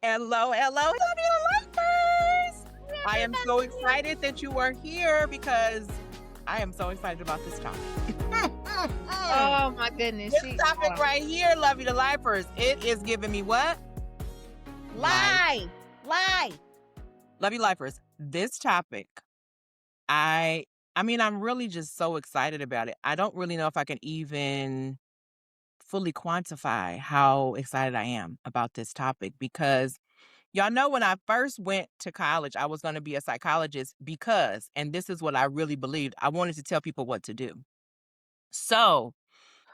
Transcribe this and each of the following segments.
Hello, hello, hello, lifers! I am so excited that you are here because I am so excited about this topic. Oh my goodness. This topic right here, love you to lifers, it is giving me what? Lie. Love you lifers. This topic, I mean, I'm really just so excited about it. I don't really know if I can even fully quantify how excited I am about this topic because y'all know when I first went to college, I was going to be a psychologist because, and this is what I really believed, I wanted to tell people what to do. So,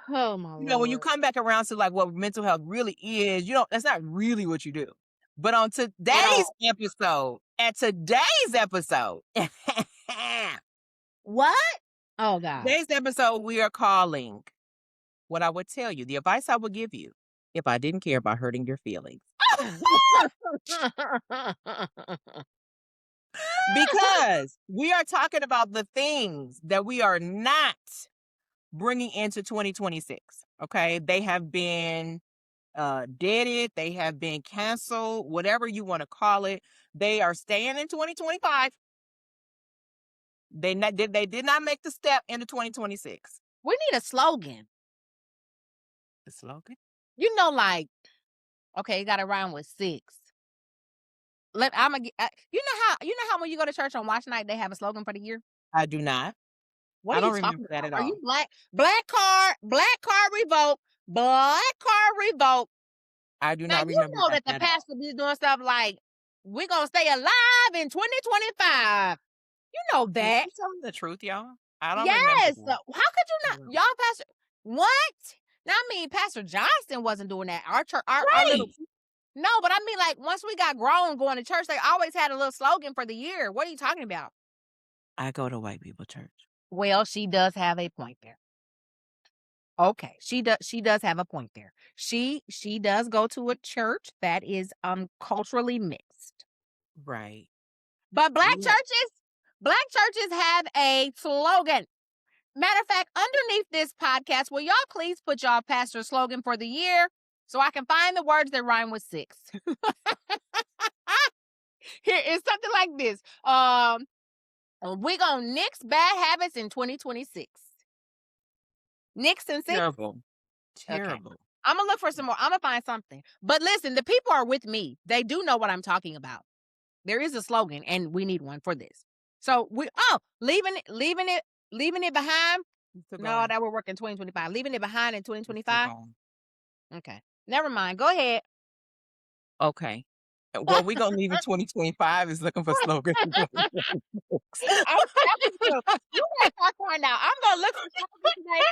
Oh my when you Lord. come back around to like what mental health really is, that's not really what you do. But on today's episode, What? Oh God. today's episode, we are calling what I would tell you, the advice I would give you if I didn't care about hurting your feelings. Because we are talking about the things that we are not bringing into 2026. Okay. They have been deaded. They have been canceled, whatever you want to call it. They are staying in 2025. They did not make the step into 2026. We need a slogan. The slogan? Like, okay, you got to rhyme with 6. You know how when you go to church on watch night they have a slogan for the year? I do not. What I are don't you remember talking that about? at Are all. you black card revoke, black card revoke? I do Now not you remember know that that the at all. pastor be doing stuff like we're gonna stay alive in 2025. You know that. You telling the truth, y'all? I don't Yes. remember. How could you not? Y'all, Pastor, what? Now, I mean, Pastor Johnston wasn't doing that. Our church, our little. No, but I mean, like, once we got grown going to church, they always had a little slogan for the year. What are you talking about? I go to white people church. Well, she does have a point there. Okay, she does have a point there. She does go to a church that is culturally mixed. Right. But black churches have a slogan. Matter of fact, underneath this podcast, will y'all please put y'all pastor's slogan for the year so I can find the words that rhyme with 6? Here is something like this. We're gonna nix bad habits in 2026. Nix and 6? Terrible. Okay. I'm gonna look for some more. I'm gonna find something. But listen, the people are with me. They do know what I'm talking about. There is a slogan, and we need one for this. So leaving it behind. No, that will work in 2025. Leaving it behind in 2025. Okay. Never mind. Go ahead. Okay. Well, we're going to leave in 2025 is looking for slogans. I'm telling you. You got popcorn now. I'm going to look for slogans today.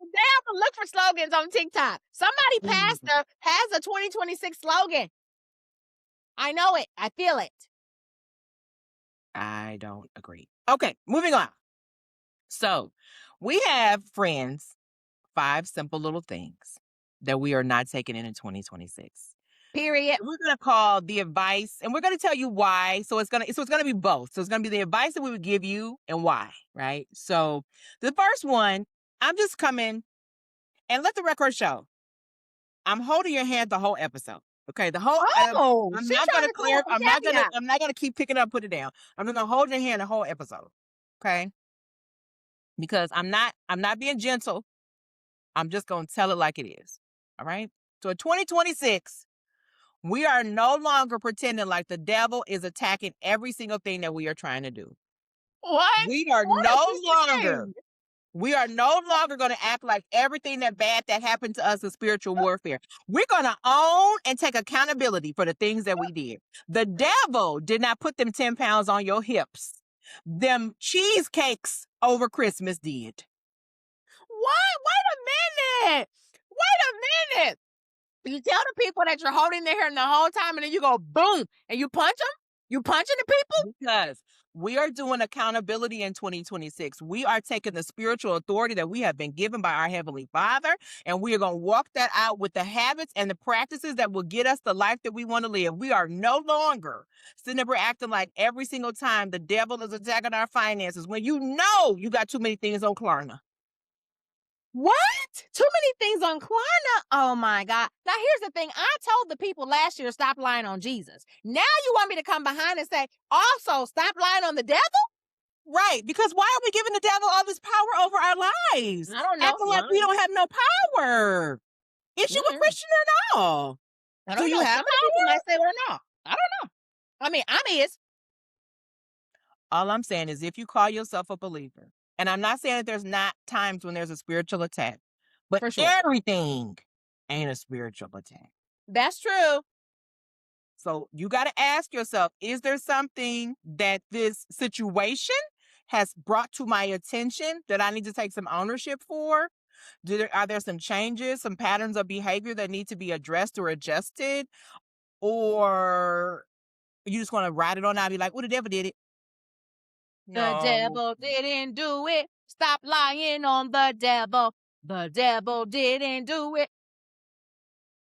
Today I'm going to look for slogans on TikTok. Somebody pastor has a 2026 slogan. I know it. I feel it. I don't agree. Okay, moving on. So we have, friends, 5 simple little things that we are not taking in 2026. Period. We're going to call the advice, and we're going to tell you why. So it's going to be both. So it's going to be the advice that we would give you and why, right? So the first one, I'm just coming and let the record show. I'm holding your hand the whole episode. Okay, the whole. I'm not going to clear. I'm not going to keep picking up, put it down. I'm going to hold your hand the whole episode. Okay, because I'm not being gentle. I'm just going to tell it like it is. All right. So in 2026, we are no longer pretending like the devil is attacking every single thing that we are trying to do. What? We are no longer going to act like everything that bad that happened to us is spiritual warfare. We're going to own and take accountability for the things that we did. The devil did not put them 10 pounds on your hips. Them cheesecakes over Christmas did. What? Wait a minute. You tell the people that you're holding their hand the whole time and then you go boom and you punch them? You punching the people? Because we are doing accountability in 2026. We are taking the spiritual authority that we have been given by our Heavenly Father, and we are going to walk that out with the habits and the practices that will get us the life that we want to live. We are no longer sitting there acting like every single time the devil is attacking our finances when you know you got too many things on Klarna. What? Too many things on Klarna. Oh my God. Now here's the thing. I told the people last year, stop lying on Jesus. Now you want me to come behind and say, also stop lying on the devil? Right, because why are we giving the devil all this power over our lives? I don't know. Acting like we don't have no power. Is you a Mm-mm. Christian or no? I Do don't you know. have Some of the people might say, well, no. I don't know. I mean, I'm is. All I'm saying is if you call yourself a believer, and I'm not saying that there's not times when there's a spiritual attack, but For sure. everything ain't a spiritual attack. That's true. So you got to ask yourself, is there something that this situation has brought to my attention that I need to take some ownership for? Are there some changes, some patterns of behavior that need to be addressed or adjusted? Or you just want to ride it on out and be like, well, the devil did it? The No. devil didn't do it. Stop lying on the devil. The devil didn't do it.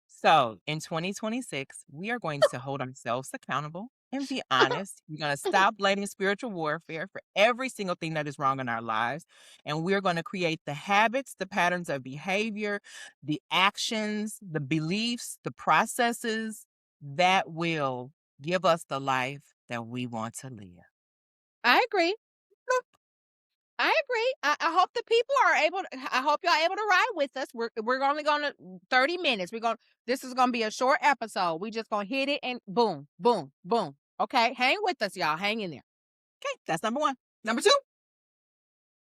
So in 2026, we are going to hold ourselves accountable and be honest. We're going to stop blaming spiritual warfare for every single thing that is wrong in our lives. And we're going to create the habits, the patterns of behavior, the actions, the beliefs, the processes that will give us the life that we want to live. I agree. I agree. I hope the people are able to, I hope y'all able to ride with us. We're only gonna 30 minutes. This is gonna be a short episode. We just gonna hit it and boom, boom, boom. Okay. Hang with us, y'all. Hang in there. Okay, that's number one. Number two.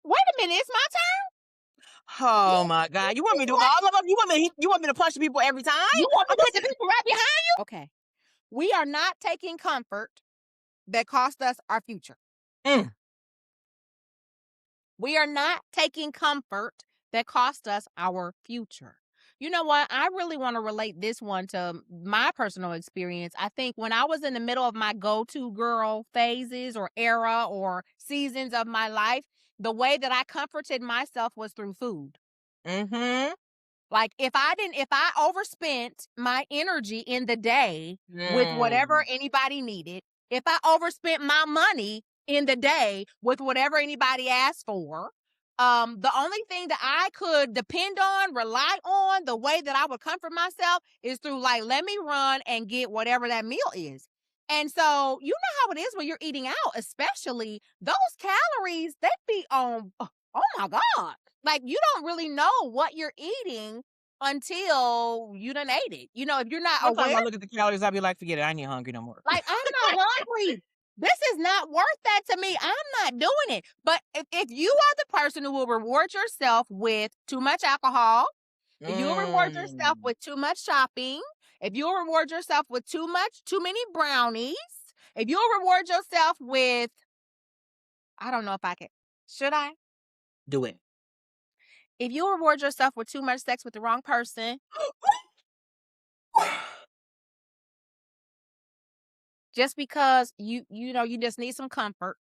Wait a minute, it's my turn. Oh my God. You want me to do all of them? You want me to punch the people every time? You want me to put the people right behind you? Okay. We are not taking comfort that cost us our future. Mm. We are not taking comfort that cost us our future. You know what? I really want to relate this one to my personal experience. I think when I was in the middle of my go-to girl phases or era or seasons of my life, the way that I comforted myself was through food. Mm-hmm. Like if I overspent my energy in the day with whatever anybody needed, if I overspent my money in the day with whatever anybody asked for, the only thing that I could depend on, rely on, the way that I would comfort myself is through like, let me run and get whatever that meal is. And so you know how it is when you're eating out, especially those calories, they be on, oh my God. Like you don't really know what you're eating until you done ate it. You know, if you're not Sometimes aware, I look at the calories, I'll be like, forget it, I ain't hungry no more. like I'm not hungry. This is not worth that to me. I'm not doing it. But if you are the person who will reward yourself with too much alcohol, if you'll reward yourself Mm. with too much shopping, if you'll reward yourself with too many brownies, if you'll reward yourself with, I don't know if I can, should I? Do it. If you reward yourself with too much sex with the wrong person, just because you just need some comfort.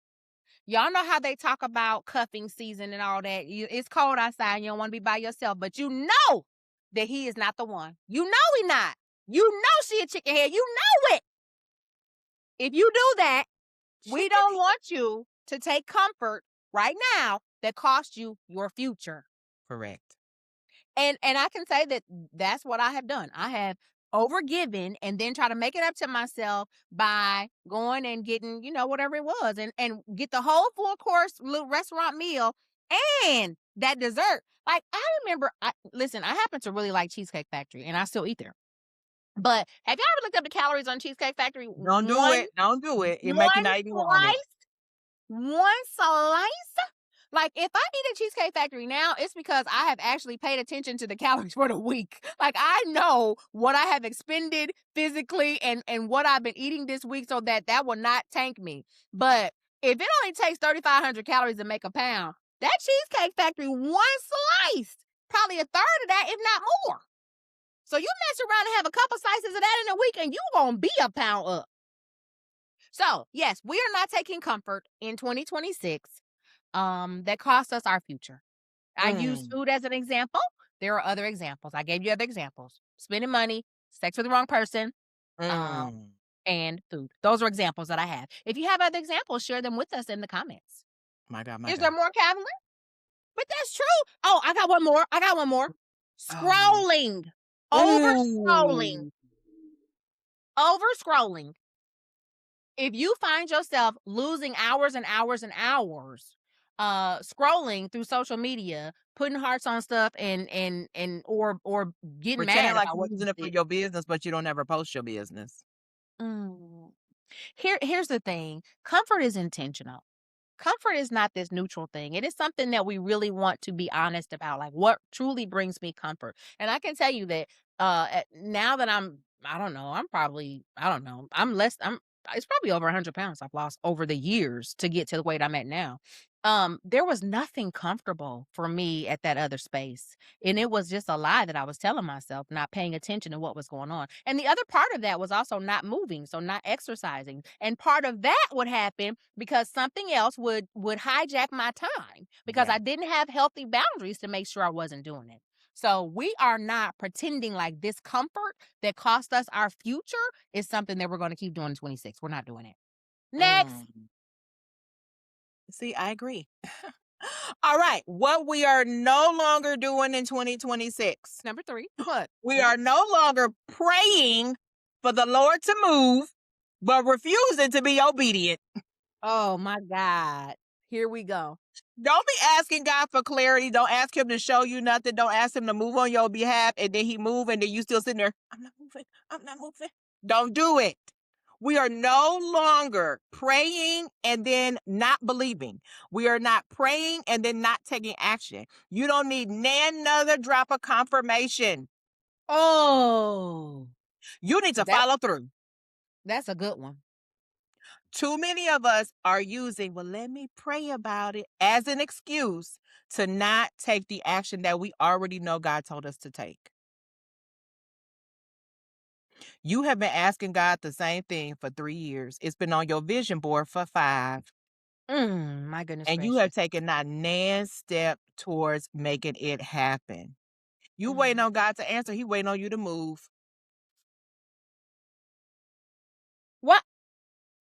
Y'all know how they talk about cuffing season and all that. It's cold outside and you don't want to be by yourself, but you know that he is not the one. You know he not. You know she a chicken head. You know it. If you do that, we don't want you to take comfort right now that costs you your future. Correct. And I can say that that's what I have done. I have overgiven and then try to make it up to myself by going and getting, whatever it was and get the whole full course little restaurant meal and that dessert. Like I remember, listen, I happen to really like Cheesecake Factory and I still eat there. But have y'all ever looked up the calories on Cheesecake Factory? Don't do it. Don't do it. It make you not even want it. One slice? Like if I eat at Cheesecake Factory now, it's because I have actually paid attention to the calories for the week. Like I know what I have expended physically and what I've been eating this week so that will not tank me. But if it only takes 3,500 calories to make a pound, that Cheesecake Factory, one slice, probably a third of that, if not more. So you mess around and have a couple slices of that in a week and you gonna be a pound up. So yes, we are not taking comfort in 2026 that cost us our future. I use food as an example. There are other examples. I gave you other examples. Spending money, sex with the wrong person, and food. Those are examples that I have. If you have other examples, share them with us in the comments. My God, my Is God. there more, Calvalyn? But that's true. Oh, I got one more. I got one more. Oh. Scrolling. Over scrolling. Ooh. Over scrolling. If you find yourself losing hours and hours and hours scrolling through social media, putting hearts on stuff or getting Pretending mad like about you're what using you it for did. your business, but you don't ever post your business. Mm. Here's the thing. Comfort is intentional. Comfort is not this neutral thing. It is something that we really want to be honest about. Like, what truly brings me comfort? And I can tell you that now that I don't know, I don't know, it's probably over 100 pounds I've lost over the years to get to the weight I'm at now. There was nothing comfortable for me at that other space. And it was just a lie that I was telling myself, not paying attention to what was going on. And the other part of that was also not moving, so not exercising. And part of that would happen because something else would hijack my time because Yeah. I didn't have healthy boundaries to make sure I wasn't doing it. So we are not pretending like this comfort that cost us our future is something that we're going to keep doing in 26. We're not doing it. Next, Mm. See, I agree. All right. What we are no longer doing in 2026. number 3. What? We are no longer praying for the Lord to move, but refusing to be obedient. Oh my God. Here we go. Don't be asking God for clarity. Don't ask him to show you nothing. Don't ask him to move on your behalf. And then he move and then you still sitting there. I'm not moving. I'm not moving. Don't do it. We are no longer praying and then not believing. We are not praying and then not taking action. You don't need another drop of confirmation. Oh, You need to that follow through. that's a good one. Too many of us are using, well, let me pray about it as an excuse to not take the action that we already know God told us to take. You have been asking God the same thing for 3 years. It's been on your vision board for 5. My goodness And you have gracious. taken not nan step towards making it happen. You waiting Mm. on God to answer. He waiting on you to move. What?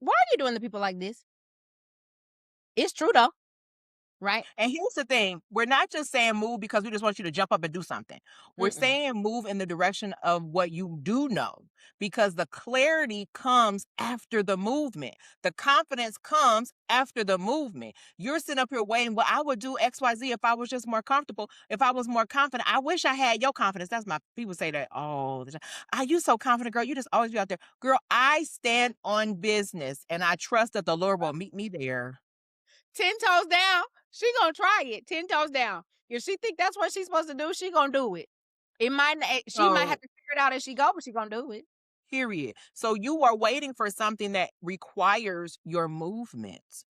Why are you doing to people like this? It's true though, right? And here's the thing, we're not just saying move because we just want you to jump up and do something. We're Mm-mm. saying move in the direction of what you do know, because the clarity comes after the movement. The confidence comes after the movement. You're sitting up here waiting, well, I would do XYZ if I was just more comfortable, if I was more confident. I wish I had your confidence. That's my people say that all the time. Are you so confident, girl? You just always be out there. Girl, I stand on business and I trust that the Lord will meet me there. 10 toes down. She gonna try it. 10 toes down. If she think that's what she's supposed to do, she gonna do it. It might not, she might have So to figure it out as she go, but she gonna do it. period. So you are waiting for something that requires your movement,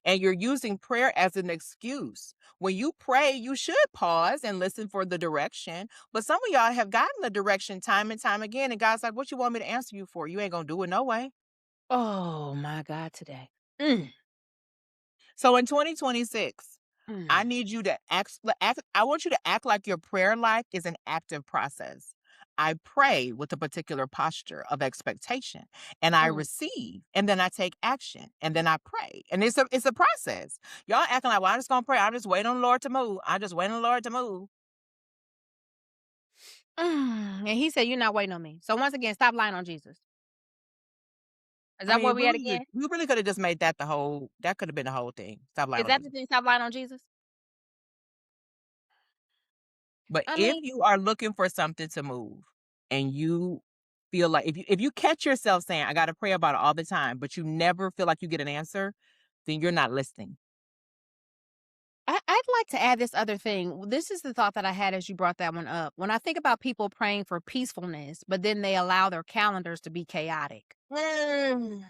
and you're using prayer as an excuse. When you pray, you should pause and listen for the direction. But some of y'all have gotten the direction time and time again, and God's like, what you want me to answer you for? You ain't gonna do it no way. Oh my God, today. Mm, So in 2026, I mm, need you to act. I want you to act like your prayer life is an active process. I pray with a particular posture of expectation, and I mm. receive, and then I take action, and then I pray. And it's a process. Y'all acting like, well, I'm just gonna pray. I'm just waiting on the Lord to move. I just waiting on the Lord to move. And he said, "You're not waiting on me." So once again, stop lying on Jesus. Is I that where mean, we at again? we really could have just made that the whole. That could have been the whole thing. Stop lying Is on that the Jesus. thing? Stop lying on Jesus. But I if mean, you are looking for something to move and you feel like if you catch yourself saying, I gotta pray about it all the time, but you never feel like you get an answer, then you're not listening. I'd like to add this other thing. This is the thought that I had as you brought that one up. When I think about people praying for peacefulness, but then they allow their calendars to be chaotic. Mm.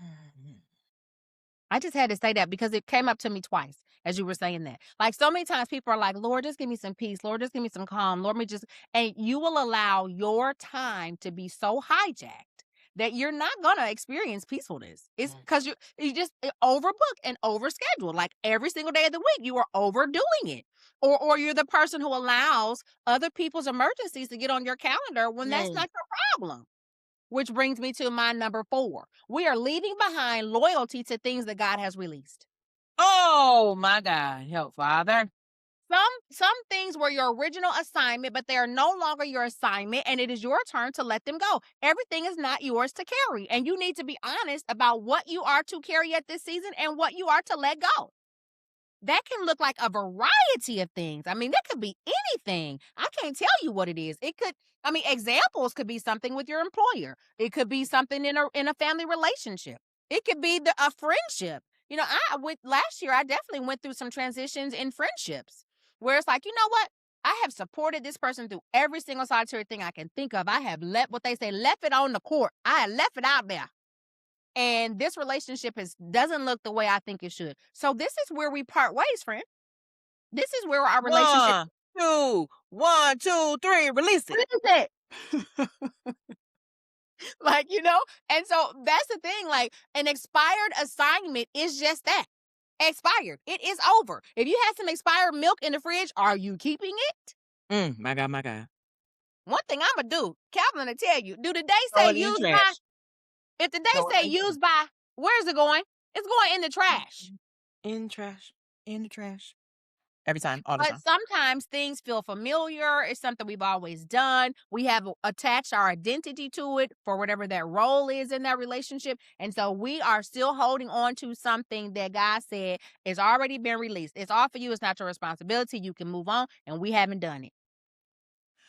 I just had to say that because it came up to me twice as you were saying that. Like so many times people are like, Lord, just give me some peace. Lord, just give me some calm. Lord, me just, and you will allow your time to be so hijacked that you're not going to experience peacefulness. It's because you just overbook and overschedule. Like every single day of the week, you are overdoing it. Or you're the person who allows other people's emergencies to get on your calendar when that's Mm. not your problem. Which brings me to my number 4. We are leaving behind loyalty to things that God has released. Oh my God, help Father. Some things were your original assignment, but they are no longer your assignment, and it is your turn to let them go. Everything is not yours to carry, and you need to be honest about what you are to carry at this season and what you are to let go. That can look like a variety of things. I mean, that could be anything. I can't tell you what it is. It could, I mean, examples could be something with your employer. It could be something in a family relationship. It could be a friendship. You know, I went last year. I definitely went through some transitions in friendships where it's like, you know what? I have supported this person through every single solitary thing I can think of. I have let what they say, left it on the court. I have left it out there, and this relationship doesn't look the way I think it should. So this is where we part ways, friend. This is where our relationship. One, two, 1, 2, 3, release it. What is it? Like, and so that's the thing. Like, an expired assignment is just that. Expired. It is over. If you had some expired milk in the fridge, are you keeping it? My God, my God. One thing I'm gonna do, Calvalyn will tell you. Do the day Throw say it in use by? trash. If the day Throw it say in trash. use by, where's it going? It's going in the trash. In trash. In the trash. Every time, all the But time. sometimes things feel familiar. It's something we've always done. We have attached our identity to it for whatever that role is in that relationship. And so we are still holding on to something that God said has already been released. It's all for you. It's not your responsibility. You can move on. And we haven't done it.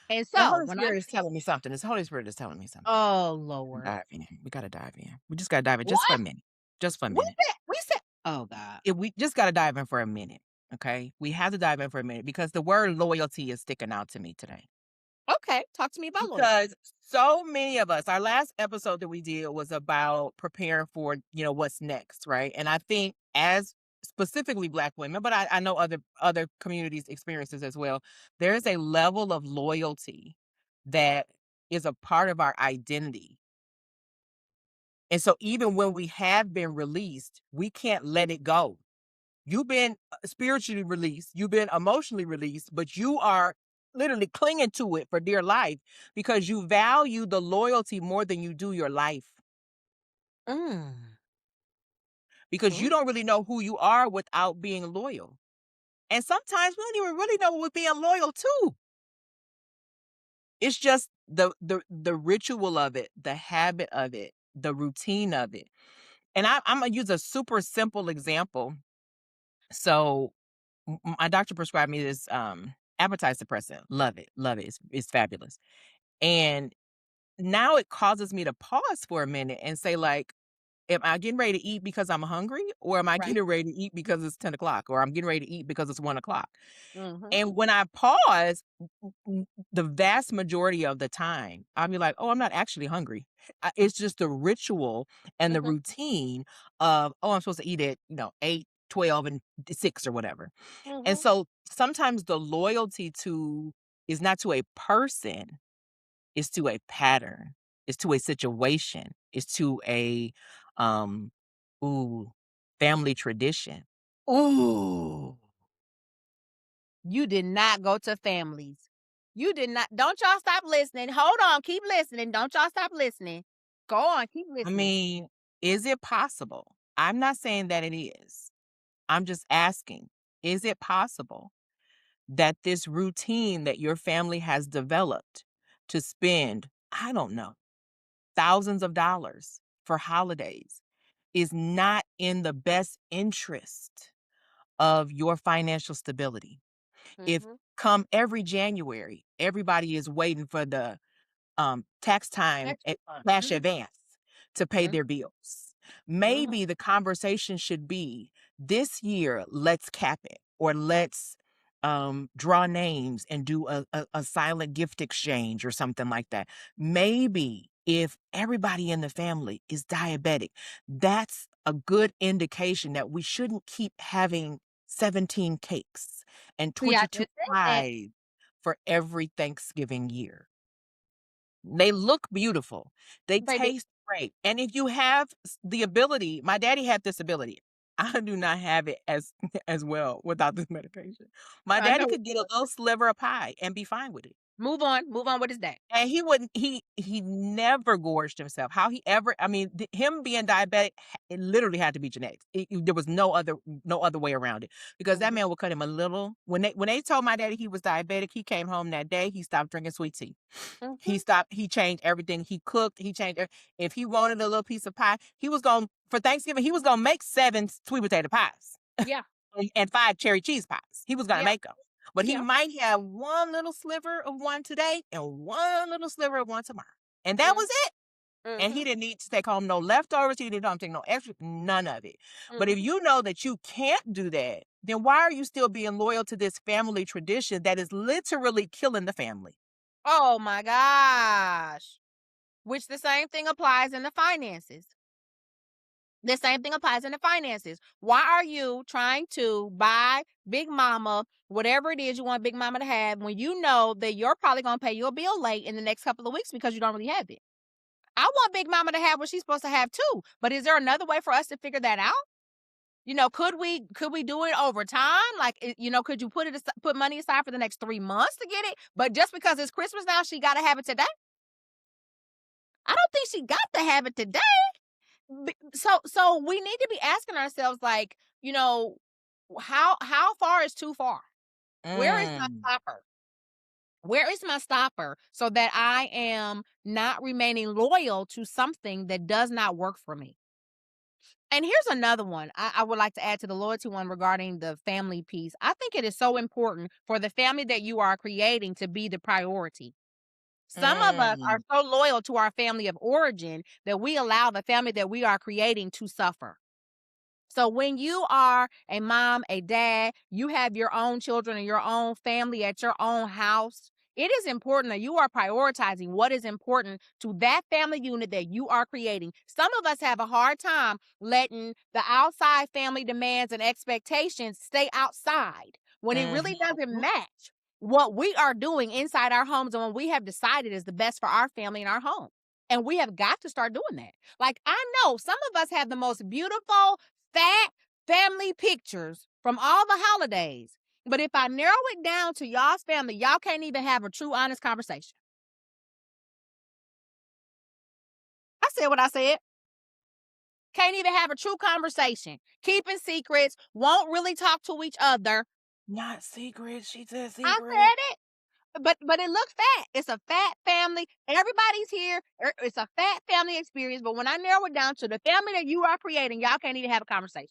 And The so Holy when I, Spirit is telling me something. The Holy Spirit is telling me something. oh Lord, Dive in. We gotta dive in. We just gotta dive in just for a what? minute. Just for a We minute. said, oh God. We just gotta dive in for a minute. Okay. We have to dive in for a minute because the word loyalty is sticking out to me today. Okay. Talk to me about loyalty. Because so many of us, our last episode that we did was about preparing for, what's next, right? And I think as specifically Black women, but I know other communities experiences as well, there is a level of loyalty that is a part of our identity. And so even when we have been released, we can't let it go. You've been spiritually released, you've been emotionally released, but you are literally clinging to it for dear life because you value the loyalty more than you do your life. Mm. Because you Mm. don't really know who you are without being loyal. And sometimes we don't even really know what we're being loyal to. It's just the ritual of it, the habit of it, the routine of it. And I'm gonna use a super simple example. So my doctor prescribed me this appetite suppressant. Love it. Love it. It's fabulous. And now it causes me to pause for a minute and say, like, am I getting ready to eat because I'm hungry? Or am I Right. getting ready to eat because it's 10 o'clock? Or I'm getting ready to eat because it's 1 o'clock? Mm-hmm. And when I pause, the vast majority of the time, I'll be like, oh, I'm not actually hungry. It's just the ritual and the Mm-hmm. routine of, oh, I'm supposed to eat at, 8, 12, and 6 or whatever. And Mm-hmm. so sometimes the loyalty to is not to a person, it's to a pattern, it's to a situation, it's to a um ooh, family tradition. Ooh. You did not go to families. You did not. Don't y'all stop listening. Hold on. Keep listening. Don't y'all stop listening. Go on. Keep I listening. mean, is it possible? I'm not saying that it is. I'm just asking, is it possible that this routine that your family has developed to spend, I don't know, thousands of dollars for holidays is not in the best interest of your financial stability? If Mm-hmm. come every January, everybody is waiting for the tax time Extra fun. cash Mm-hmm. advance to pay their bills. Mm-hmm. Maybe the conversation should be this year, let's cap it or let's draw names and do a silent gift exchange or something like that. Maybe if everybody in the family is diabetic, that's a good indication that we shouldn't keep having 17 cakes and See, I 22 just said that. pies for every Thanksgiving year. They look beautiful. They They do. taste great. And if you have the ability, my daddy had this ability. I do not have it as as well without this medication. My I know. daddy could get a little sliver of pie and be fine with it. Move on. Move on with his day. And he wouldn't he never gorged himself. How he ever I mean, him being diabetic, it literally had to be genetics. There was no other way around it because that Mhm, man would cut him a little. When they told my daddy he was diabetic, he came home that day, he stopped drinking sweet tea. mhm. He changed everything. He cooked, he changed if he wanted a little piece of pie, he was going for Thanksgiving, he was going to make 7 sweet potato pies Yeah, and 5 cherry cheese pies. He was going to yeah, make them. But he yeah. might have one little sliver of one today and one little sliver of one tomorrow. And that was Mm, it. And he mhm, didn't need to take home no leftovers. He didn't take no extra, none of it. But if mhm. you know that you can't do that, then why are you still being loyal to this family tradition that is literally killing the family? Oh my gosh. Which the same thing applies in the finances. The same thing applies in the finances. Why are you trying to buy Big Mama whatever it is you want Big Mama to have when you know that you're probably going to pay your bill late in the next couple of weeks because you don't really have it? I want Big Mama to have what she's supposed to have too. But is there another way for us to figure that out? Could we do it over time? Like, could you put money aside for the next 3 months to get it? But just because it's Christmas now, she got to have it today. I don't think she got to have it today. So we need to be asking ourselves, like, how far is too far? Where is my Mm. stopper? Where is my stopper so that I am not remaining loyal to something that does not work for me? And here's another one I would like to add to the loyalty one regarding the family piece. I think it is so important for the family that you are creating to be the priority. Some of us are Mm. so loyal to our family of origin that we allow the family that we are creating to suffer. So when you are a mom, a dad, you have your own children and your own family at your own house. It is important that you are prioritizing what is important to that family unit that you are creating. Some of us have a hard time letting the outside family demands and expectations stay outside when it really doesn't Mhm. match what we are doing inside our homes and what we have decided is the best for our family and our home. And we have got to start doing that. Like, I know some of us have the most beautiful fat family pictures from all the holidays. But if I narrow it down to y'all's family, y'all can't even have a true, honest conversation. I said what I said. Can't even have a true conversation. Keeping secrets, won't really talk to each other. Not secret. She said I secret. said it. But it looks fat. It's a fat family. Everybody's here. It's a fat family experience. But when I narrow it down to the family that you are creating, y'all can't even have a conversation.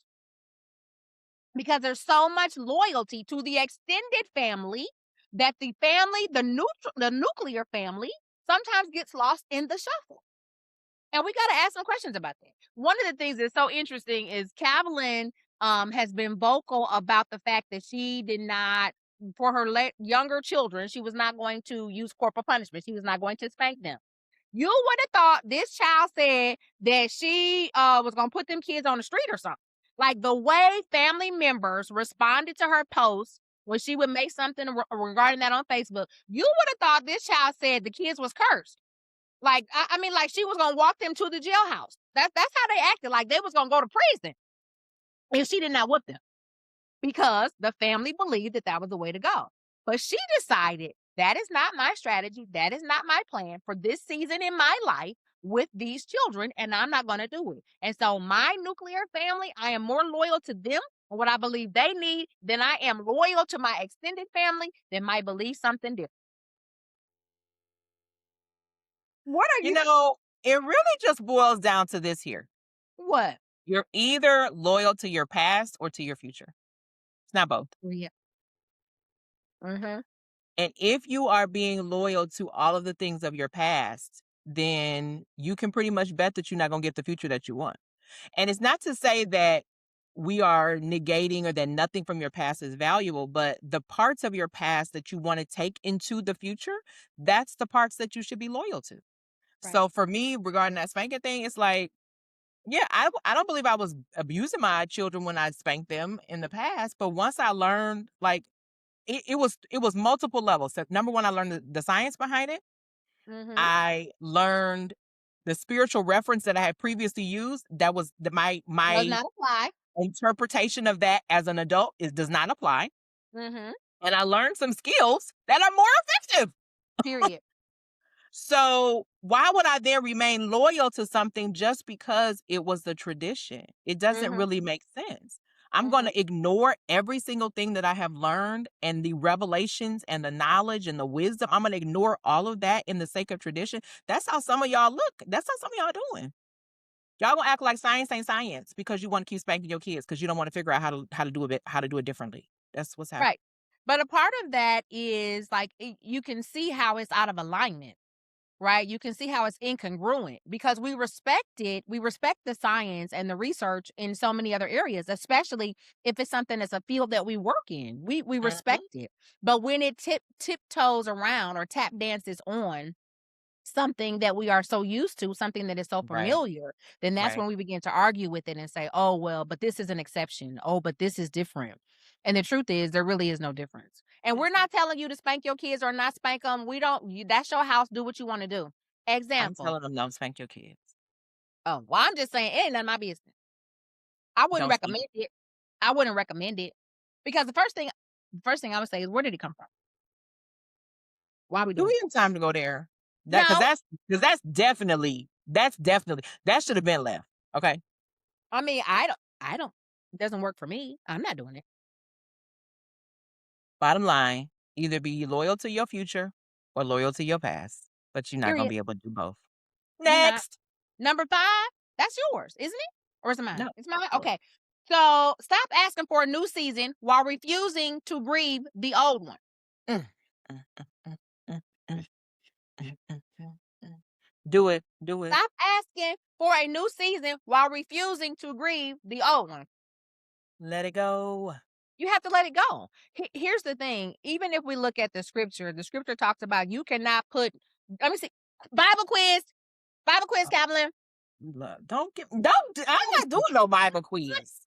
Because there's so much loyalty to the extended family that the nuclear family sometimes gets lost in the shuffle. And we got to ask some questions about that. One of the things that's so interesting is Calvalyn has been vocal about the fact that she did not, for her younger children, she was not going to use corporal punishment. She was not going to spank them. You would have thought this child said that she was gonna put them kids on the street or something. Like the way family members responded to her post when she would make something regarding that on Facebook, you would have thought this child said the kids was cursed. Like, I mean, like she was gonna walk them to the jailhouse. That's how they acted. Like they was gonna go to prison if she did not whip them because the family believed that that was the way to go. But she decided that is not my strategy. That is not my plan for this season in my life with these children, and I'm not going to do it. And so, my nuclear family, I am more loyal to them and what I believe they need than I am loyal to my extended family that might believe something different. What are You you? know, it really just boils down to this here. What? You're either loyal to your past or to your future. It's not both. Yeah. Mm-hmm. And if you are being loyal to all of the things of your past, then you can pretty much bet that you're not going to get the future that you want. And it's not to say that we are negating or that nothing from your past is valuable, but the parts of your past that you want to take into the future, that's the parts that you should be loyal to. Right. So for me, regarding that spanking thing, it's like, yeah, I don't believe I was abusing my children when I spanked them in the past. But once I learned, like, it was multiple levels. So number one, I learned the science behind it. Mm-hmm. I learned the spiritual reference that I had previously used. That was Does my not apply. interpretation of that as an adult does not apply. Mm-hmm. And I learned some skills that are more effective. Period. So why would I then remain loyal to something just because it was the tradition? It doesn't Mhm, really make sense. I'm going mhm. to ignore every single thing that I have learned and the revelations and the knowledge and the wisdom. I'm going to ignore all of that in the sake of tradition. That's how some of y'all look. That's how some of y'all doing. Y'all gonna act like science ain't science because you want to keep spanking your kids because you don't want to figure out how to do it differently. That's what's happening. Right. But a part of that is, like, you can see how it's out of alignment. Right? You can see how it's incongruent because we respect it. We respect the science and the research in so many other areas, especially if it's something that's a field that we work in. We respect Mhm. it. But when it tiptoes around or tap dances on something that we are so used to, something that is so Right. familiar, then that's Right. when we begin to argue with it and say, "Oh, well, but this is an exception. Oh, but this is different." And the truth is there really is no difference. And we're not telling you to spank your kids or not spank them. We don't that's your house, do what you want to do. I'm Example. telling them don't spank your kids. Oh, well, I'm just saying it ain't none of my business. I wouldn't Don't spank. recommend it. I wouldn't recommend it because the first thing I would say is, where did it come from? Why are we Do doing we it? have time to go there? That No, because that's definitely that should have been left. Okay. I mean, I don't it doesn't work for me. I'm not doing it. Bottom line, either be loyal to your future or loyal to your past, but you're not gonna Period. be able to do both. You're not. Next. Number 5, that's yours, isn't it? Or is it No. mine? It's mine? Yours. Okay. So, stop asking for a new season while refusing to grieve the old one. Mm, mm, mm, mm, mm, mm, mm. Do it. Do it. Stop asking for a new season while refusing to grieve the old one. Let it go. You have to let it go. Here's the thing, even if we look at the scripture talks about you cannot put let me see. Bible quiz. Bible quiz, Oh, Calvalyn. I'm not doing no Bible quiz.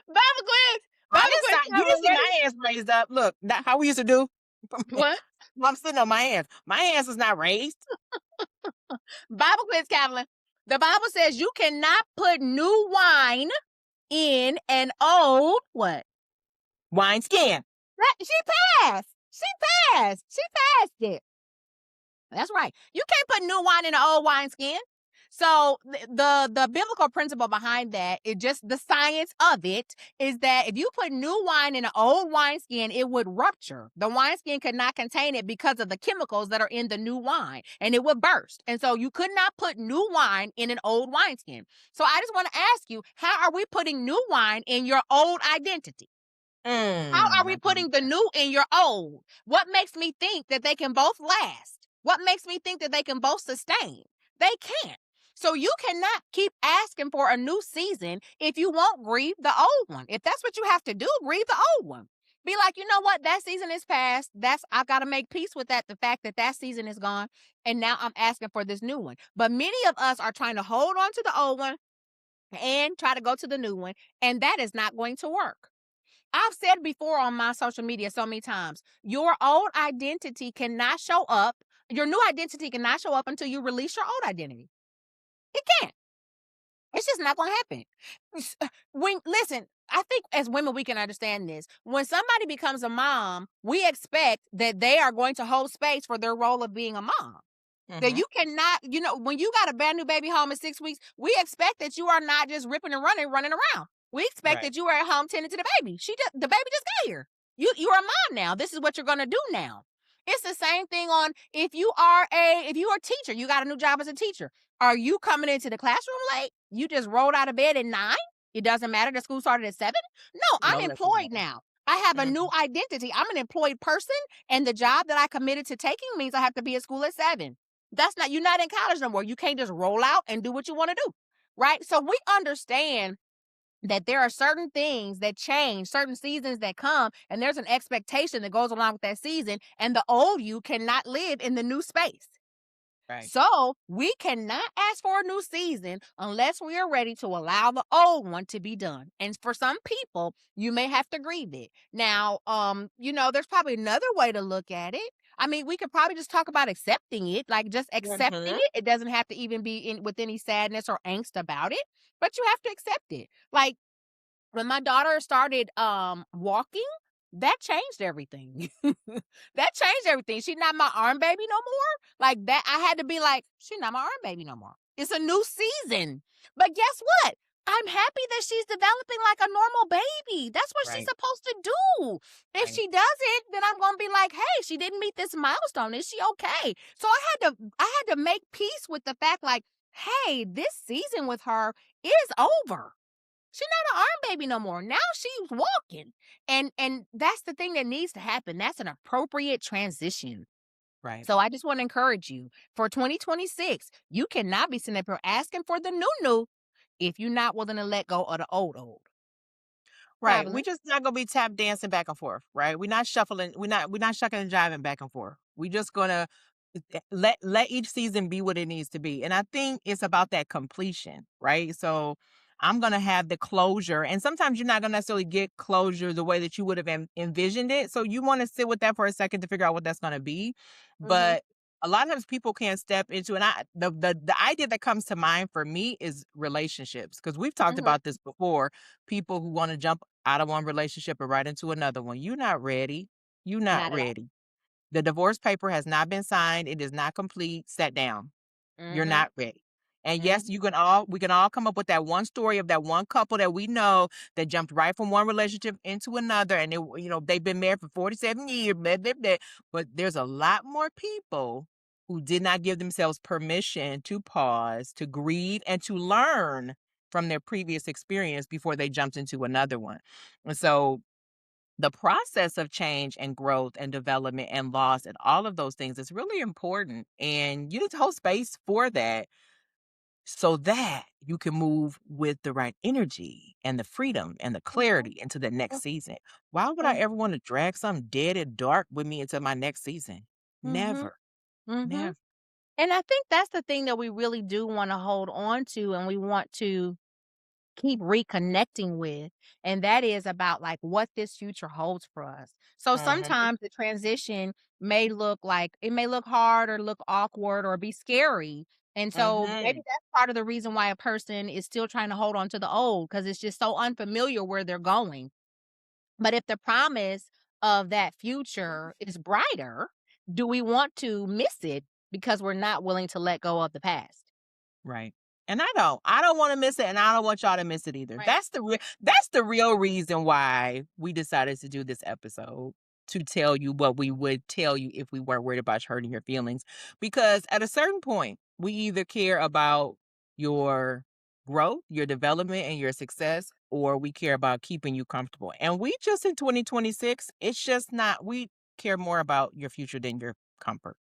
Bible quiz. I Bible didn't quiz, sign you didn't Calvalyn. see Ready? my hands raised up. Look, that how we used to do. What? I'm sitting on my hands. My hands is not raised. Bible quiz, Calvalyn. The Bible says you cannot put new wine in an old what? Wine skin. She passed. She passed. She passed it. That's right. You can't put new wine in an old wineskin. So the biblical principle behind that is just the science of it is that if you put new wine in an old wineskin, it would rupture. The wineskin could not contain it because of the chemicals that are in the new wine, and it would burst. And so you could not put new wine in an old wineskin. So I just want to ask you, how are we putting new wine in your old identity? How are we I believe putting the new in your old? What makes me think that they can both last? What makes me think that they can both sustain? They can't. So you cannot keep asking for a new season if you won't grieve the old one. If that's what you have to do, grieve the old one. Be like, you know what? That season is past. I got to make peace with that. The fact that that season is gone. And now I'm asking for this new one. But many of us are trying to hold on to the old one and try to go to the new one. And that is not going to work. I've said before on my social media so many times, your old identity cannot show up. Your new identity cannot show up until you release your old identity. It can't. It's just not going to happen. When listen, I think as women we can understand this. When somebody becomes a mom, we expect that they are going to hold space for their role of being a mom. That Mhm. you cannot, when you got a brand new baby home at 6 weeks, we expect that you are not just ripping and running around. We expect Right. that you are at home tending to the baby. The baby just got here. You are a mom now. This is what you're gonna do now. It's the same thing on if you are a teacher, you got a new job as a teacher. Are you coming into the classroom late? You just rolled out of bed at 9? It doesn't matter. The school started at 7? No, I'm No lessons employed learned. now. I have a new Mhm. identity. I'm an employed person, and the job that I committed to taking means I have to be at school at 7. You're not in college no more. You can't just roll out and do what you want to do. Right. So we understand that there are certain things that change, certain seasons that come, and there's an expectation that goes along with that season. And the old you cannot live in the new space. Right. So we cannot ask for a new season unless we are ready to allow the old one to be done. And for some people, you may have to grieve it. Now, there's probably another way to look at it. I mean, we could probably just talk about accepting it, like just accepting Mhm. it. It doesn't have to even be with any sadness or angst about it, but you have to accept it. Like when my daughter started walking. that changed everything. That changed everything. She's not my arm baby no more. Like that, I had to be like, she's not my arm baby no more. It's a new season. But guess what? I'm happy that she's developing like a normal baby. That's what she's Right. supposed to do. If Right. she doesn't, then I'm gonna be like, hey, she didn't meet this milestone. Is she okay? So I had to make peace with the fact, like, hey, this season with her is over. She's not an arm baby no more. Now she's walking. And that's the thing that needs to happen. That's an appropriate transition. Right. So I just want to encourage you for 2026, you cannot be sitting up here asking for the new if you're not willing to let go of the old. Right. Calvalyn. We just not gonna be tap dancing back and forth, right? We're not shuffling, we're not shucking and jiving back and forth. We just gonna let each season be what it needs to be. And I think it's about that completion, right? So I'm gonna have the closure. And sometimes you're not gonna necessarily get closure the way that you would have envisioned it. So you want to sit with that for a second to figure out what that's gonna be. Mm-hmm. But a lot of times people can't step into, and the idea that comes to mind for me is relationships, because we've talked Mm-hmm. about this before. People who want to jump out of one relationship and right into another one. You're not ready. You're not Not at all. ready. The divorce paper has not been signed. It is not complete. Set down. You're Mm-hmm. not ready. And yes, Mm-hmm. we can all come up with that one story of that one couple that we know that jumped right from one relationship into another, and they've been married for 47 years, blah, blah, blah. But there's a lot more people who did not give themselves permission to pause, to grieve, and to learn from their previous experience before they jumped into another one. And so the process of change and growth and development and loss and all of those things is really important. And you need to hold space for that so that you can move with the right energy and the freedom and the clarity into the next season. Why would I ever want to drag something dead and dark with me into my next season? Mm-hmm. Never, Mm-hmm. never. And I think that's the thing that we really do want to hold on to, and we want to keep reconnecting with, and that is about like what this future holds for us. So Hmm. sometimes the transition may look hard or look awkward or be scary. And so maybe Hmm. that's part of the reason why a person is still trying to hold on to the old, because it's just so unfamiliar where they're going. But if the promise of that future is brighter, do we want to miss it because we're not willing to let go of the past? Right. And I don't want to miss it, and I don't want y'all to miss it either. Right. That's the real reason why we decided to do this episode, to tell you what we would tell you if we weren't worried about hurting your feelings. Because at a certain point, we either care about your growth, your development, and your success, or we care about keeping you comfortable. And we just in 2026, it's just not, we care more about your future than your comfort.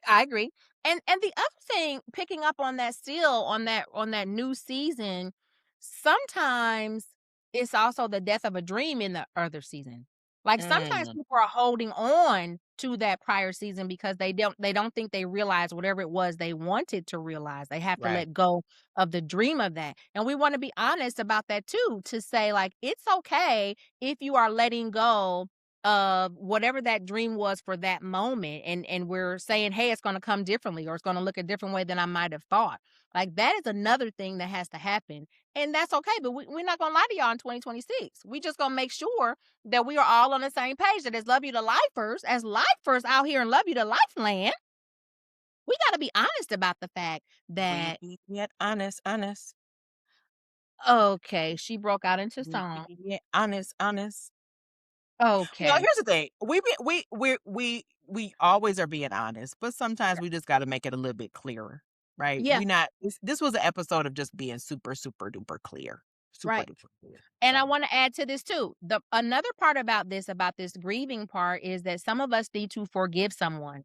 I agree. And the other thing, picking up on that still on that new season, sometimes it's also the death of a dream in the other season. Like sometimes Mm, people are holding on to that prior season because they don't think they realize whatever it was they wanted to realize. They have to right. let go of the dream of that. And we want to be honest about that too, to say like it's okay if you are letting go of whatever that dream was for that moment, and we're saying, hey, it's going to come differently, or it's going to look a different way than I might have thought. Like that is another thing that has to happen, and that's okay. But we're not going to lie to y'all in 2026. We just going to make sure that we are all on the same page, that as love you to lifers, as lifers out here and love you to lifeland, we got to be honest about the fact We that get honest, honest. okay, she broke out into We song. get honest, honest. Well, Okay. here's the thing. We always are being honest, but sometimes we just got to make it a little bit clearer, right? Yeah. We not this was an episode of just being super super duper clear, super Right. duper clear. And I So, wanna add to this too. The another part about this grieving part is that some of us need to forgive someone.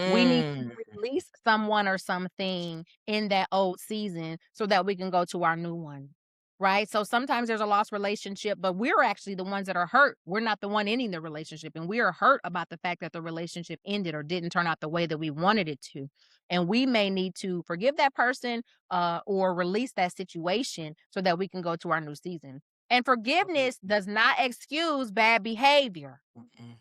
We need to mm, release someone or something in that old season so that we can go to our new one, right? So sometimes there's a lost relationship, but we're actually the ones that are hurt. We're not the one ending the relationship, and we are hurt about the fact that the relationship ended or didn't turn out the way that we wanted it to. And we may need to forgive that person, or release that situation so that we can go to our new season. And okay. forgiveness does not excuse bad behavior. Mm-mm.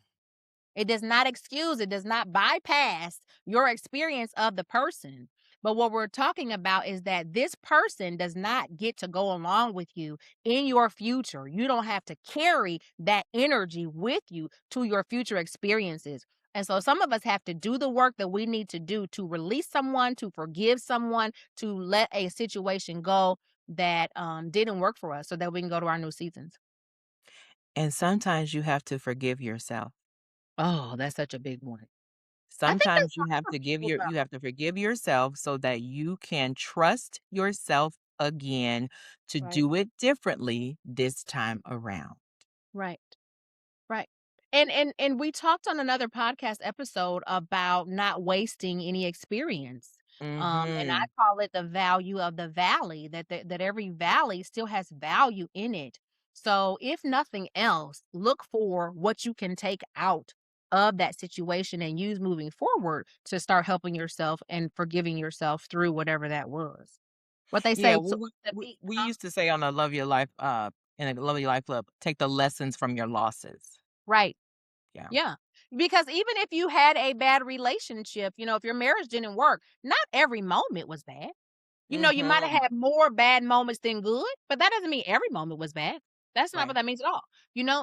It does not excuse, it does not bypass your experience of the person. But what we're talking about is that this person does not get to go along with you in your future. You don't have to carry that energy with you to your future experiences. And so some of us have to do the work that we need to do to release someone, to forgive someone, to let a situation go that didn't work for us so that we can go to our new seasons. And sometimes you have to forgive yourself. Oh, that's such a big one. I think that's Sometimes you hard have for to people though. you have to forgive yourself so that you can trust yourself again to Right, do it differently this time around. right. Right. And we talked on another podcast episode about not wasting any experience. And I Mhm. call it the value of the valley, that every valley still has value in it. So if nothing else, look for what you can take out of that situation and use moving forward to start helping yourself and forgiving yourself through whatever that was. What they Yeah, say well, to the beat, we huh? used to say on the Love Your Life, in a Love Your Life club, take the lessons from your losses. Right. Yeah. Yeah. Because even if you had a bad relationship, if your marriage didn't work, not every moment was bad. You might have Mhm. had more bad moments than good, but that doesn't mean every moment was bad. That's not what Right. that means at all.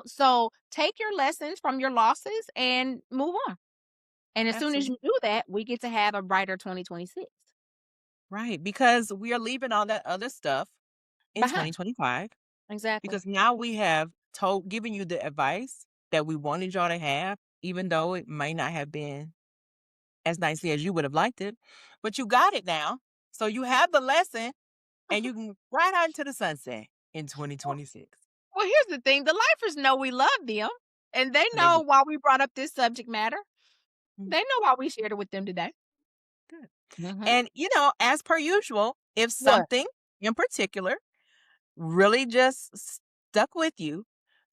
So take your lessons from your losses and move on. And as soon as Absolutely. you do that, we get to have a brighter 2026 Right, because we are leaving all that other stuff in behind. 2025 Exactly. because now we have given you the advice that we wanted y'all to have, even though it might not have been as nicely as you would have liked it, but you got it now. So you have the lesson and you can ride out into the sunset in Well, 2026. well, here's the thing. The lifers know we love them and they They know do. why we brought up this subject matter. Mm, They know why we shared it with them today. good. Mhm. And, as per usual, if What? something in particular really just stuck with you,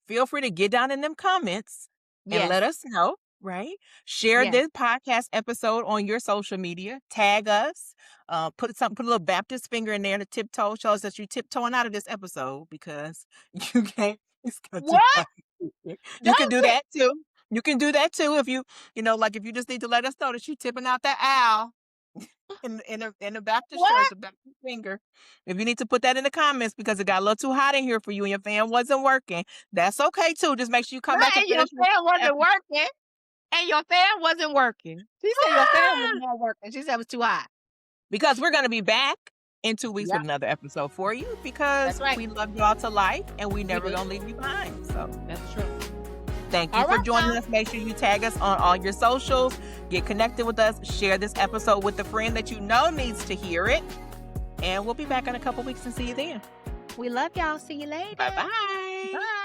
feel free to get down in them comments and let Yes. us know, right? Share Yes. this podcast episode on your social media, tag us, put a little Baptist finger in there to tiptoe, show us that you're tiptoeing out of this episode because you can't, it's got too What? much. You can Don't do tip. that too. You can do that too if like if you just need to let us know that you're tipping out that owl in the Baptist church, What? the Baptist finger. If you need to put that in the comments because it got a little too hot in here for you and your fan wasn't working, that's okay too. Just make sure you come back Right, and and your finish this fan wasn't episode working, and your fan wasn't working. She said your fan was not working. She said it was too hot. because we're gonna be back in 2 weeks with Yep, another episode for you that's because right. we love y'all to life and we We never do. gonna leave you behind. So That's true. thank you All for right joining now. us. Make sure you tag us on all your socials. Get connected with us. Share this episode with a friend that you know needs to hear it. And we'll be back in a couple weeks and see you then. We love y'all. See you Bye later. bye. Bye.